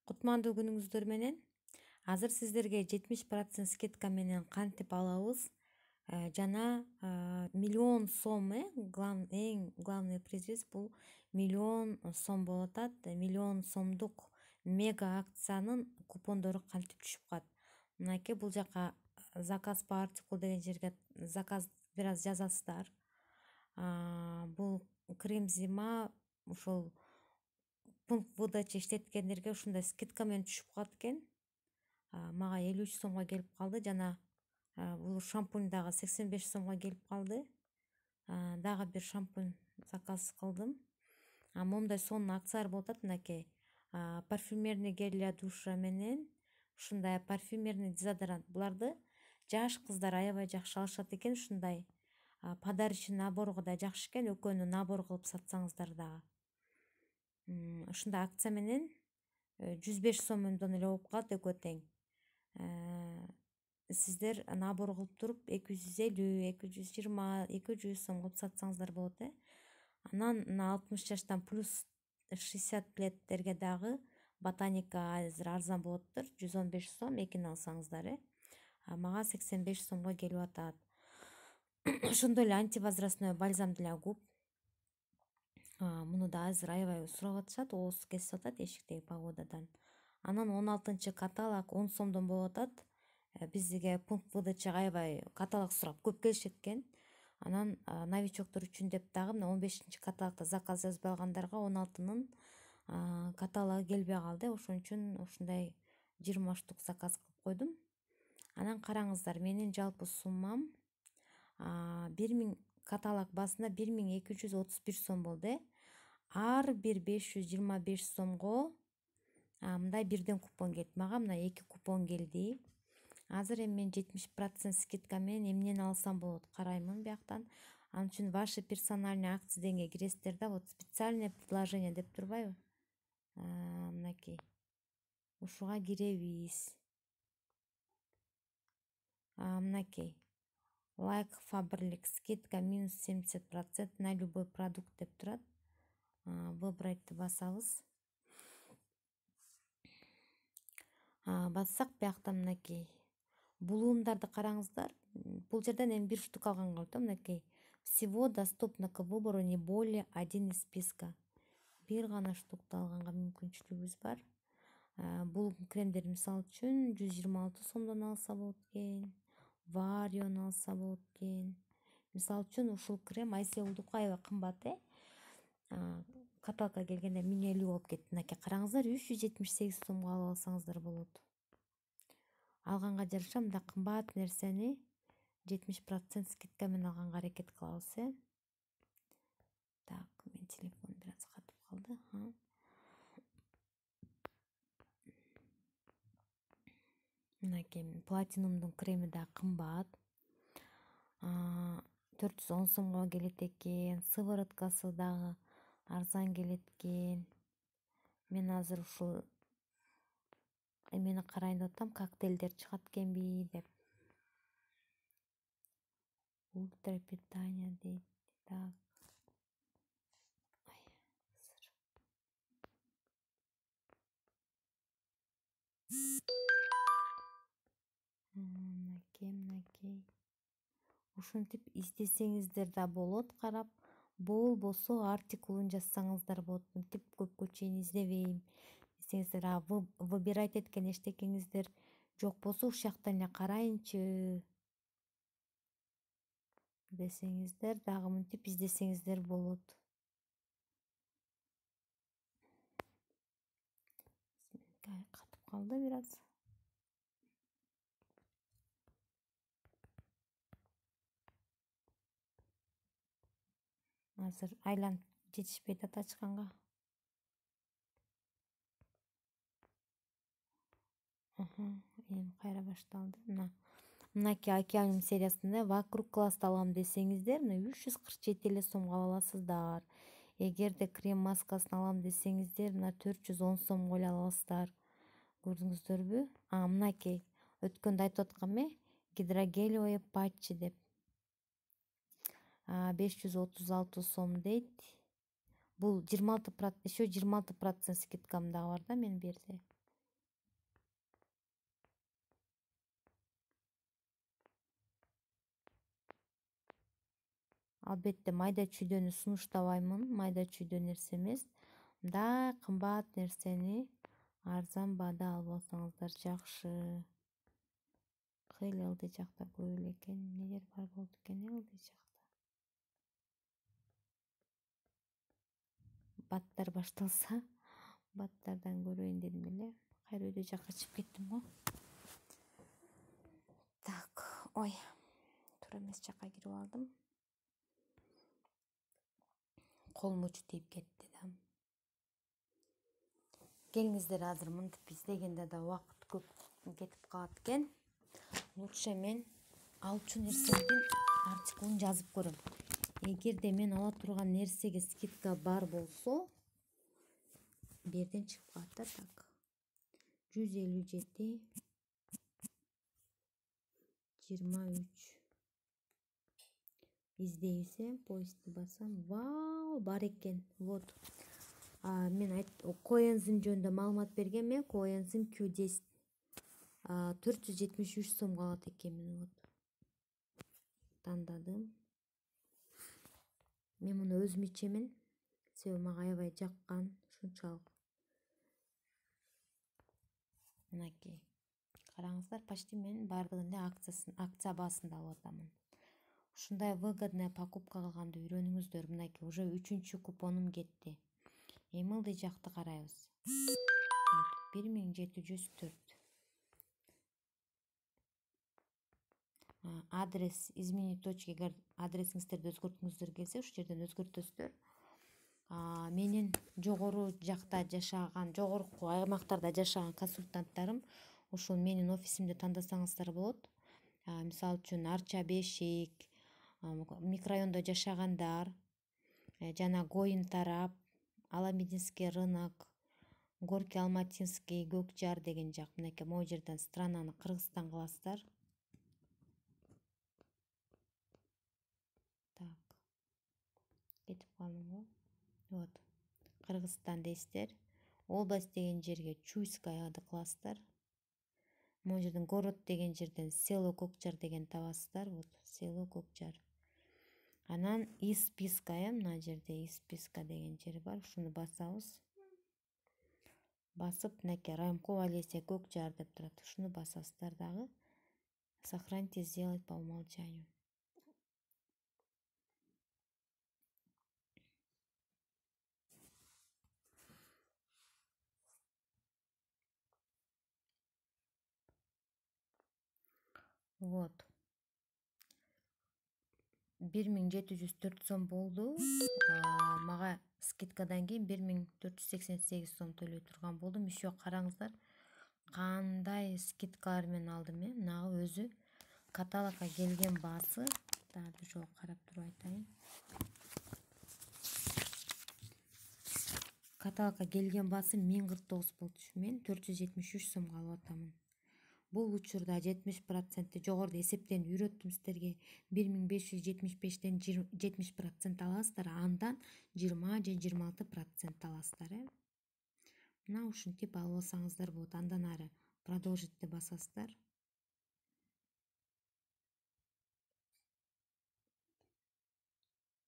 Кутмандуу күнүңүздөр менен. Азыр сиздерге 70% скидка менен кантип алабыз жана миллион сом эң главный приз бул миллион сом болуп атат. Миллион сомдук мега акциянын купондору кантип түшүп калат. Мынакей бул жака заказ по артикул деген жерге заказ бир аз жазасыздар. Бул крем зима ушул пункт выдача иштеткендерге ушундай скидка менен түшүп калат экен. Мага 53 сомго келип калды жана бул шампунь дагы 85 сомго келип калды. Дагы бир шампунь заказ кылдым. Момундай сонун акциялар болуп атат мынакей. Парфюмерный гель для душа менен ушундай парфюмерный дезодорант. Буларды жаш кыздар аябай жакшы алышат экен. Ушундай подарочный наборго да жакшы экен. Экөөнү набор кылып сатсаңыздар дагы. Ушундай акция менен 105 сомдон эле болуп калат, экөө тең. Сиздер набор кылып туруп 250, 220, 200 сом кылып сатсаңыздар болот. Анан 60 жаштан плюс 60 леттерге дагы ботаника азыр арзан болуптур. 115 сом экини алсаңыздар. Мага 85 сомго келип атат. Ошондой эле антивозрастной бальзам для губ. Муну да азыр аябай сурап атышат, ооз кесип атат эшиктеги погодадан. Анан 16 каталог 10 сомдон болуп атат. Бизге пункт выдачага аябай каталог сурап көп келишет экен. Анан новичоктор үчүн деп дагы мына 15 каталогто заказ жазбай алгандарга 16нын каталогу келбей калды. Ошон үчүн ушундай 20 штук заказ кылып койдум. Анан караңыздар, менин жалпы суммам 1000 каталог басында 1231 сом болду. Ар бир 525 сомго мындай бирден купон келди. Мага мына 2 купон келди. Азыр эми мен 70% скидка менен эмнени алсам болот караймын бияктан. Ал үчүн ваши персональный акции дегенге киресиздер да, вот специальное предложение деп турбайбы? Мынакей. Ушуга киребиз. Мынакей. Лайк Фаберлик скидка минус 70% на любой продукт деп турат. Выбрать басабыз. Бассак бияктан мынакей. Булуумдарды караңыздар. Бул жерден эми бир штук алганга болот. Мынакей. Всего доступно к выбору не более один из списка. Бир гана штукту алганга мүмкүнчүлүгүбүз бар. Бул кремдер мисалы үчүн 126 сомдон алса болот экен. Варион алса болот экен. Мисалы үчүн ушул крем айселдуку аябай кымбат, каталогко келгенде 1050 болуп кетти. Мынакей караңыздар, 378 сомго алып алсаңыздар болот. Алганга жараша мындай кымбат нерсени 70% скидка менен алганга аракет кылабыз. Так, мен телефон бир аз катып калды. Мынакей платинумдун креми да кымбат. 410 сомго келет экен. Сывороткасы дагы арзан келет экен. Мен азыр ушул эмени карайын деп атам, коктейлдер чыгат экенби деп. Ультра питание дейт. Так. Мынакей. Ушинтип издесеңиздер да болот карап. Болбосо артикулун жазсаңыздар болот. Мынтип көпкө чейин издебейм десеңиздер, выбирать эткен эчтекеңиздер жок болсо ушул жактан эле карайынчы десеңиздер дагы мынтип издесеңиздер болот. Катып калды бир аз. Азыр айланып жетишпей атат ачканга. Эми кайра башталды. Мынакей океаниум сериясында вокруг класста алам десеңиздер, 347 эле сомго ала аласыздар. Эгерде крем маскасын алам десеңиздер, 410 сомго эле ала аласыздар. Көрдүңүздөрбү? Мынакей өткөндө айтып аткам, гидрогелевый патчи деп 536 сом дейт. Бул 26%, еще 26% скидкам дагы бар да менин бу жерде. Албетте майда чүйдөнү сунуштабаймын, майда чүйдө нерсе эмес. Мындай кымбат нерсени арзан баада алып алсаңыздар жакшы. Кыйла ылдый жакта көп эле экен. Эмнелер бар болду экен ылдый жакта? Баттар башталса, баттардан көрөйүн дедим эле. Кайра өйдө жакка чыгып кеттим го. Так, ой, туура эмес жакка кирип алдым. Колум учу тийип кетти да. Келиңиздер, азыр мынтип издегенде да убакыт көп кетип калат экен. Лучше мен алчу нерсемдин артиклын жазып көрөм. Эгерде мен ала турган нерсеге скидка бар болсо, бу жерден чыгып калат да. Так, 157 23 издейсе, поездди бассам, вау, бар экен. Вот. Мен коэнзим жөнүндө маалымат бергенмин. Коэнзим Q10 473 сомго алат экенмин. Вот. Тандадым. Мен муну өзүм ичемин. Себеби мага аябай жаккан, ушунчалык. Мынакей. Караңыздар, почти мен бардыгын эле акция баасында алып атамын. Ушундай выгодная покупка кылганды үйрөнүңүздөр. Мынакей, уже 3-чү купонум кетти. Эми ылдый жакты карайбыз. 1704. Адрес изменить точки. Эгер адресиңиздерди өзгөрткүңүздөр келсе, ушул жерден өзгөртөсүздөр. Менин жогору жакта жашаган, жогорку аймактарда жашаган консультанттарым ушул менин офисимди тандасаңыздар болот. Мисалы үчүн Арча Бешик, микрорайондо жашагандар, жана Гоин тарап, Аламединский рынок, Горький Алматинский, Көкжар деген жак. Мынакей, могу жерден странаны Кыргызстан кыласыздар. Так. Кетип калдым го. Вот. Кыргызстан дейсиздер. Область деген жерге Чуйскаяды кыласыздар. Могу жерден город деген жерден село Көкжар деген табасыздар. Вот, село Көкжар. Анан из списка, мына жерде из списка деген жер бар. Ушуну басабыз. Басып, мынакей райымко Алеся Көкжар деп турат. Ушуну басасыздар дагы. Сохраните, сделать по умолчанию. Вот. 1704 сом болду. Мага скидкадан кийин 1488 сом төлөй турган болдум. Еще караңыздар, кандай скидкалар менен алдым. Мына өзү каталогко келген баасы. Дагы жолу карап туруп айтайын. Каталогко келген баасы 1049 болду. Мен 473 сомго алып атамын. Бул учурда 70% жогоруда эсептен үйрөттүм сиздерге. 1575тен 70% аласыздар, андан 20 же 26% аласыздар. Мына ушинтип алып алсаңыздар болот. Андан ары продолжитти басасыздар.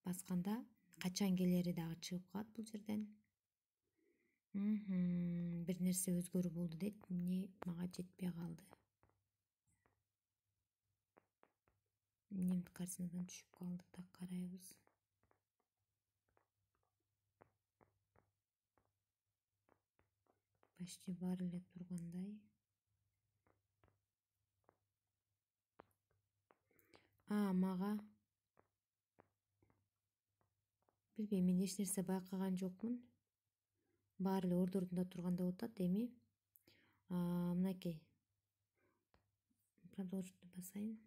Басканда качан келери дагы чыгып калат бул жерден. Бир нерсе өзгөрүү болду дейт. Эмне мага жетпей калды. Эмне картинадан түшүп калды. Так, карайбыз. Почти бар эле тургандай. Мага билбейм, мен эч нерсе байкаган жокмун. Баары эле ордорунда тургандай атат. Эми мынакей. Продолжить басайын.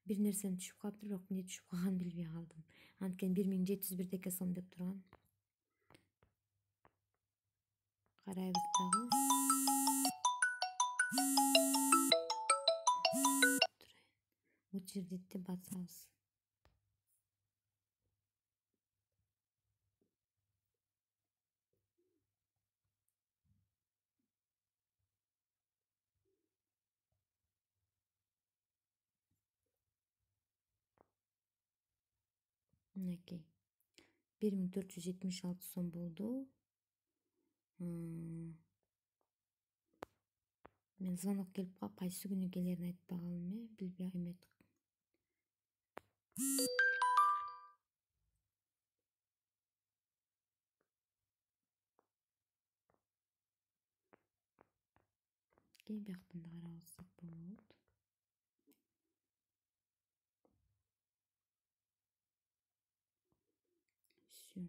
Бир нерсем түшүп калыптыр, бирок эмне түшүп калганын билбей калдым. Анткени 1701 деке сом деп турган. Карайбыз дагы. Утвердитти басабыз. мынакей 1476 сом болду. Мен звонок келип калып, кайсы күнү келерин айтпай калдым, билбей эметип. Бияктан да карап алсак болот. Всё.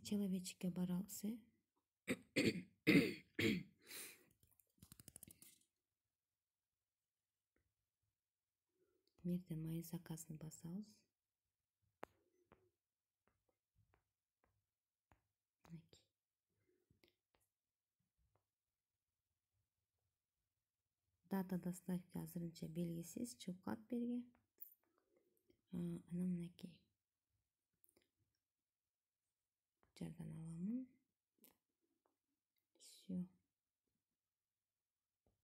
Человечикке барабыз, Мерден мои заказын басабыз. Дата доставки азырынча белгисиз, чыгып калат берге. Анан мынакей. Жардан аламын. Всё.